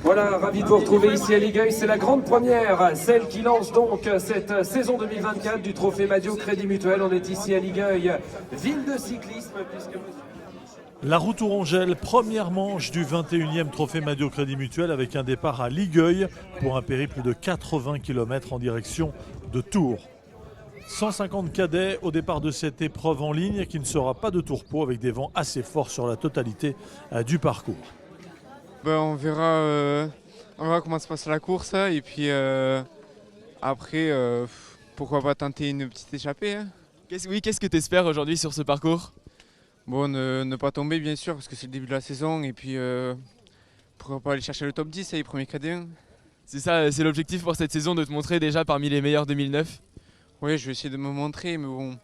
Voilà, ravi de vous retrouver ici à Ligueuil. C'est la grande première, celle qui lance donc cette saison 2024 du Trophée Madio Crédit Mutuel. On est ici à Ligueuil, ville de cyclisme. La route Tourangelle, première manche du 21e Trophée Madio Crédit Mutuel avec un départ à Ligueuil pour un périple de 80 km en direction de Tours. 150 cadets au départ de cette épreuve en ligne qui ne sera pas de tourpeau avec des vents assez forts sur la totalité du parcours. On verra comment se passe la course et puis après pourquoi pas tenter une petite échappée. Hein. Qu'est-ce que tu espères aujourd'hui sur ce parcours? Ne pas tomber bien sûr parce que c'est le début de la saison et puis pourquoi pas aller chercher le top 10 les premiers KD1. C'est ça, c'est l'objectif pour cette saison, de te montrer déjà parmi les meilleurs 2009. Oui, je vais essayer de me montrer, mais bon,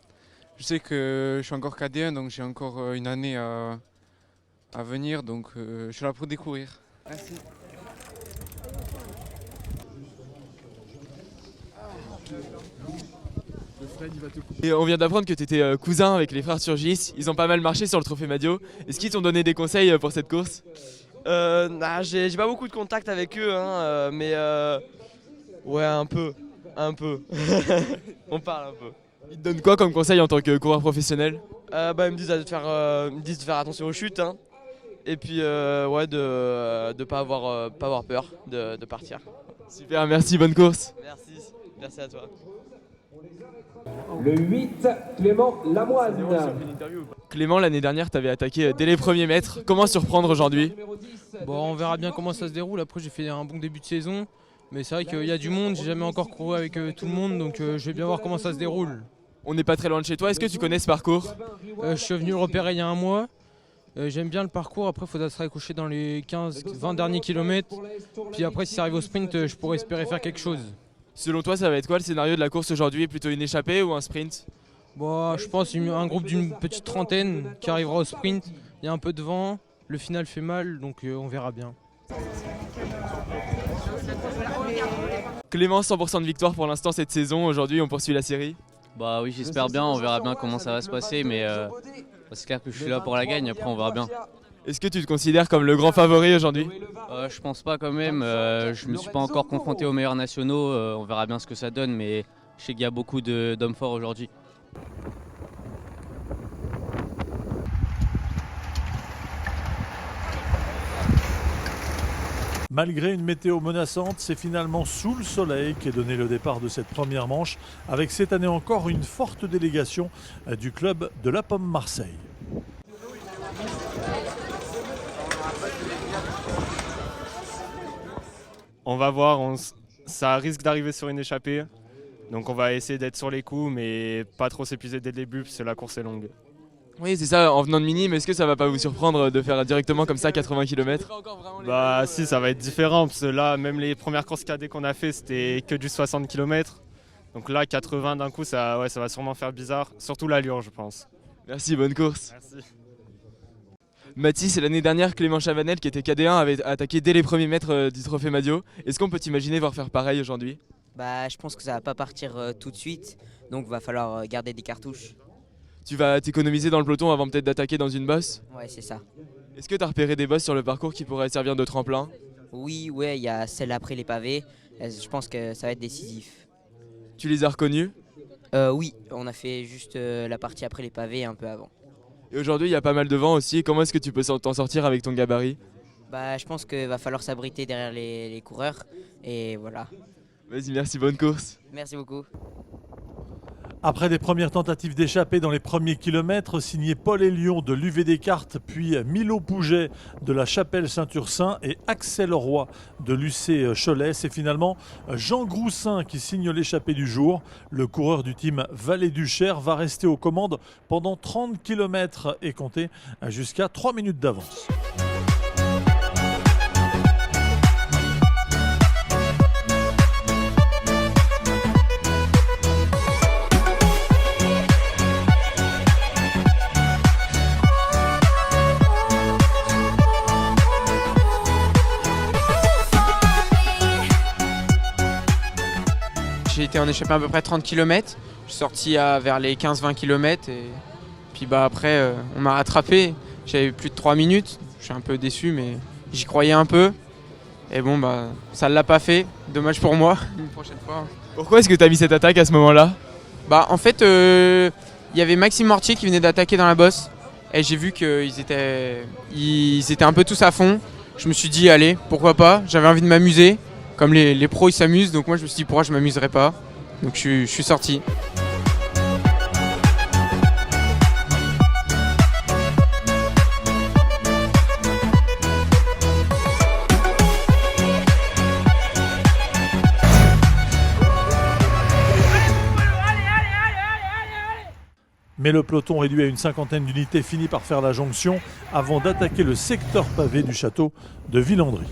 je sais que je suis encore KD1 donc j'ai encore une année à venir, donc je suis là pour découvrir. Merci. Et on vient d'apprendre que tu étais cousin avec les frères Turgis. Ils ont pas mal marché sur le Trophée Madio. Est-ce qu'ils t'ont donné des conseils pour cette course? J'ai pas beaucoup de contact avec eux, hein, mais ouais, un peu. On parle un peu. Ils te donnent quoi comme conseil en tant que coureur professionnel? Ils me disent de faire attention aux chutes, hein, et puis ouais, de pas avoir peur de partir. Super, merci, bonne course. Merci à toi. Le 8, Clément Lamoine. Clément, l'année dernière, tu avais attaqué dès les premiers mètres. Comment surprendre aujourd'hui? Bon, on verra bien comment ça se déroule. Après, j'ai fait un bon début de saison. Mais c'est vrai qu'il y a du monde, j'ai jamais encore couru avec tout le monde, donc je vais bien voir comment ça se déroule. On n'est pas très loin de chez toi, est-ce que tu connais ce parcours? Je suis venu le repérer il y a un mois. J'aime bien le parcours, après il faudra se raccrocher dans les 15-20 derniers kilomètres. Puis après, si ça arrive au sprint, je pourrais espérer faire quelque chose. Selon toi, ça va être quoi le scénario de la course aujourd'hui? Plutôt une échappée ou un sprint? Bon, je pense un groupe d'une petite trentaine qui arrivera au sprint. Il y a un peu de vent, le final fait mal, donc on verra bien. Clément, 100% de victoire pour l'instant cette saison. Aujourd'hui, on poursuit la série. Bah oui, j'espère bien. On verra bien comment ça va se passer. Mais c'est clair que je suis là pour la gagne. Après, on verra bien. Est-ce que tu te considères comme le grand favori aujourd'hui? Je pense pas quand même. Je me suis pas encore confronté aux meilleurs nationaux. On verra bien ce que ça donne. Mais je sais qu'il y a beaucoup d'hommes forts aujourd'hui. Malgré une météo menaçante, c'est finalement sous le soleil qu'est donné le départ de cette première manche, avec cette année encore une forte délégation du club de la Pomme Marseille. On va voir, ça risque d'arriver sur une échappée, donc on va essayer d'être sur les coups, mais pas trop s'épuiser dès le début, parce que la course est longue. Oui, c'est ça, en venant de Mini, mais est-ce que ça va pas vous surprendre de faire directement comme ça 80 km? Bah si, ça va être différent, parce que là, même les premières courses cadet qu'on a fait, c'était que du 60 km. Donc là, 80 d'un coup, ça va sûrement faire bizarre, surtout l'allure, je pense. Merci, bonne course. Merci. Mathis, l'année dernière, Clément Chavanel, qui était KD1, avait attaqué dès les premiers mètres du Trophée Madio. Est-ce qu'on peut t'imaginer voir faire pareil aujourd'hui? Je pense que ça va pas partir tout de suite, donc va falloir garder des cartouches. Tu vas t'économiser dans le peloton avant peut-être d'attaquer dans une bosse? Ouais, c'est ça. Est-ce que tu as repéré des bosses sur le parcours qui pourraient servir de tremplin? Oui, ouais, il y a celle après les pavés. Je pense que ça va être décisif. Tu les as reconnus? Oui, on a fait juste la partie après les pavés un peu avant. Et aujourd'hui, il y a pas mal de vent aussi. Comment est-ce que tu peux t'en sortir avec ton gabarit? Je pense qu'il va falloir s'abriter derrière les coureurs. Et voilà. Vas-y, merci, bonne course. Merci beaucoup. Après des premières tentatives d'échapper dans les premiers kilomètres, signé Paul Elion de l'UV Descartes, puis Milo Pouget de la Chapelle Saint-Ursin et Axel Roy de l'UC Cholet, c'est finalement Jean Groussin qui signe l'échappée du jour. Le coureur du team Vallée du Cher va rester aux commandes pendant 30 km et compter jusqu'à 3 minutes d'avance. J'ai été en échappée à peu près 30 km. Je suis sorti vers les 15-20 km et puis après on m'a rattrapé. J'avais plus de 3 minutes. Je suis un peu déçu mais j'y croyais un peu. Et bon, bah, ça ne l'a pas fait. Dommage pour moi. Une prochaine fois. Pourquoi est-ce que tu as mis cette attaque à ce moment-là? Bah, en fait, il y avait Maxime Mortier qui venait d'attaquer dans la bosse. Et j'ai vu qu'ils étaient un peu tous à fond. Je me suis dit, allez, pourquoi pas. J'avais envie de m'amuser. Comme les pros, ils s'amusent. Donc moi, je me suis dit, pourquoi je ne m'amuserais pas. Donc je suis sorti. Mais le peloton réduit à une cinquantaine d'unités finit par faire la jonction avant d'attaquer le secteur pavé du château de Villandry.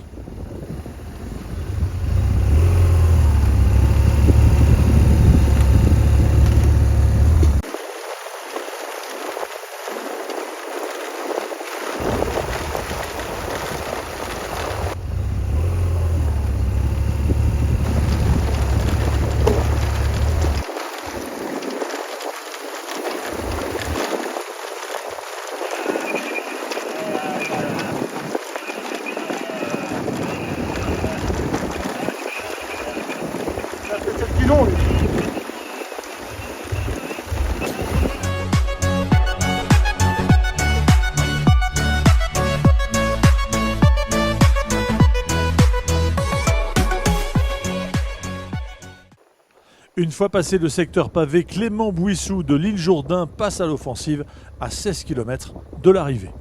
Une fois passé le secteur pavé, Clément Bouissou de l'île Jourdain passe à l'offensive à 16 km de l'arrivée.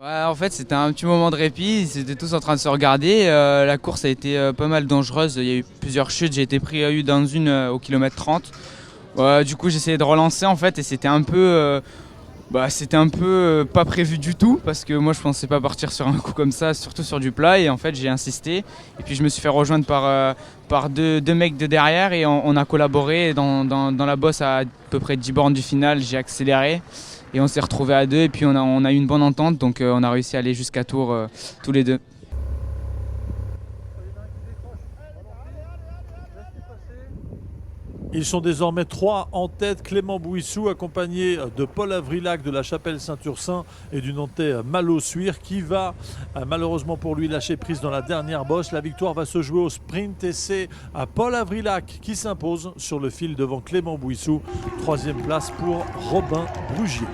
Ouais, en fait, c'était un petit moment de répit, ils étaient tous en train de se regarder. La course a été pas mal dangereuse, il y a eu plusieurs chutes, j'ai été pris dans une au kilomètre 30. Du coup, j'essayais de relancer en fait et c'était un peu pas prévu du tout parce que moi je pensais pas partir sur un coup comme ça, surtout sur du plat, et en fait j'ai insisté et puis je me suis fait rejoindre par deux mecs de derrière et on a collaboré dans la bosse à peu près 10 bornes du final. J'ai accéléré et on s'est retrouvés à deux et puis on a eu une bonne entente, donc on a réussi à aller jusqu'à Tours tous les deux. Ils sont désormais 3 en tête. Clément Bouissou accompagné de Paul Avrilac de la Chapelle Saint-Ursin et du Nantais Malo Suir qui va malheureusement pour lui lâcher prise dans la dernière bosse. La victoire va se jouer au sprint et c'est Paul Avrilac qui s'impose sur le fil devant Clément Bouissou. 3e place pour Robin Brugier.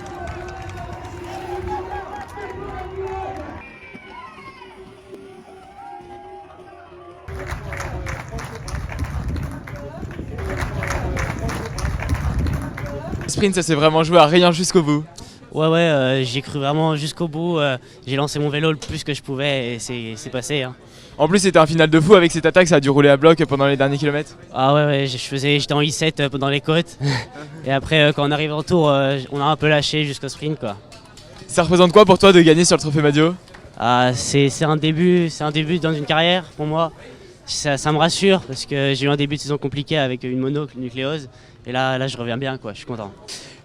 Sprint, ça s'est vraiment joué à rien jusqu'au bout. Ouais, j'ai cru vraiment jusqu'au bout. J'ai lancé mon vélo le plus que je pouvais et c'est passé. Hein. En plus, c'était un final de fou avec cette attaque, ça a dû rouler à bloc pendant les derniers kilomètres. Ah ouais, j'étais en I7 pendant les côtes. Et après, quand on arrive en tour, on a un peu lâché jusqu'au sprint, quoi. Ça représente quoi pour toi de gagner sur le Trophée Madio? C'est un début dans une carrière pour moi. Ça me rassure parce que j'ai eu un début de saison compliqué avec une mononucléose. Et là, je reviens bien, quoi. Je suis content.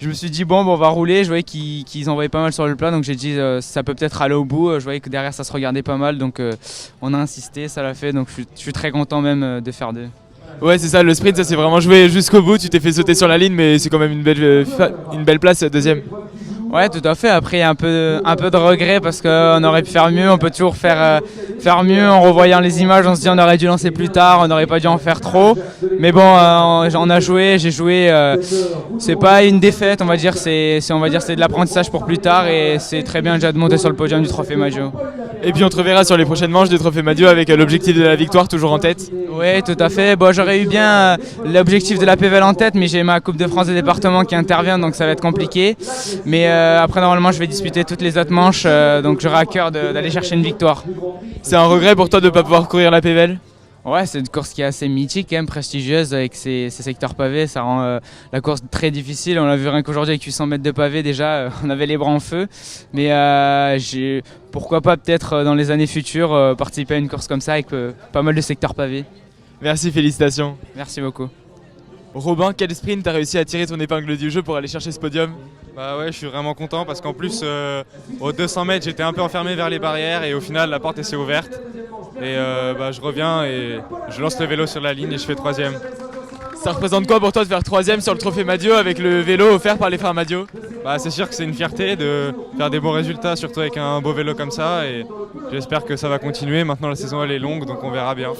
Je me suis dit bon, on va rouler. Je voyais qu'ils envoyaient pas mal sur le plat, donc j'ai dit ça peut peut-être aller au bout. Je voyais que derrière ça se regardait pas mal, donc on a insisté, ça l'a fait. Donc je suis très content même de faire deux. Ouais, c'est ça, le sprint, ça s'est vraiment joué jusqu'au bout. Tu t'es fait sauter sur la ligne, mais c'est quand même une belle place, deuxième. Ouais, tout à fait. Après, il y a un peu de regret parce qu'on aurait pu faire mieux. On peut toujours faire mieux en revoyant les images. On se dit on aurait dû lancer plus tard, on n'aurait pas dû en faire trop. Mais bon, on a joué, j'ai joué. C'est pas une défaite, on va dire. C'est de l'apprentissage pour plus tard et c'est très bien déjà de monter sur le podium du Trophée Madio. Et puis on te reverra sur les prochaines manches du Trophée Madio avec l'objectif de la victoire toujours en tête. Oui, tout à fait. Bon, j'aurais eu bien l'objectif de la PVL en tête, mais j'ai ma Coupe de France des départements qui intervient, donc ça va être compliqué. Mais après, normalement, je vais disputer toutes les autres manches, donc j'aurai à cœur d'aller chercher une victoire. C'est un regret pour toi de ne pas pouvoir courir la PVL? Ouais, c'est une course qui est assez mythique, quand même, prestigieuse, avec ses secteurs pavés. Ça rend la course très difficile. On l'a vu rien qu'aujourd'hui avec 800 mètres de pavés, déjà, on avait les bras en feu. Mais pourquoi pas, peut-être, dans les années futures, participer à une course comme ça avec pas mal de secteurs pavés. Merci, félicitations. Merci beaucoup. Robin, quel sprint t'as réussi à tirer ton épingle du jeu pour aller chercher ce podium? Bah ouais, je suis vraiment content parce qu'en plus, aux 200 mètres, j'étais un peu enfermé vers les barrières et au final, la porte s'est ouverte. Et je reviens et je lance le vélo sur la ligne et je fais 3e. Ça représente quoi pour toi de faire 3ème sur le trophée Madio avec le vélo offert par les frères Madio? Bah, c'est sûr que c'est une fierté de faire des bons résultats, surtout avec un beau vélo comme ça. Et j'espère que ça va continuer. Maintenant la saison elle est longue, donc on verra bien.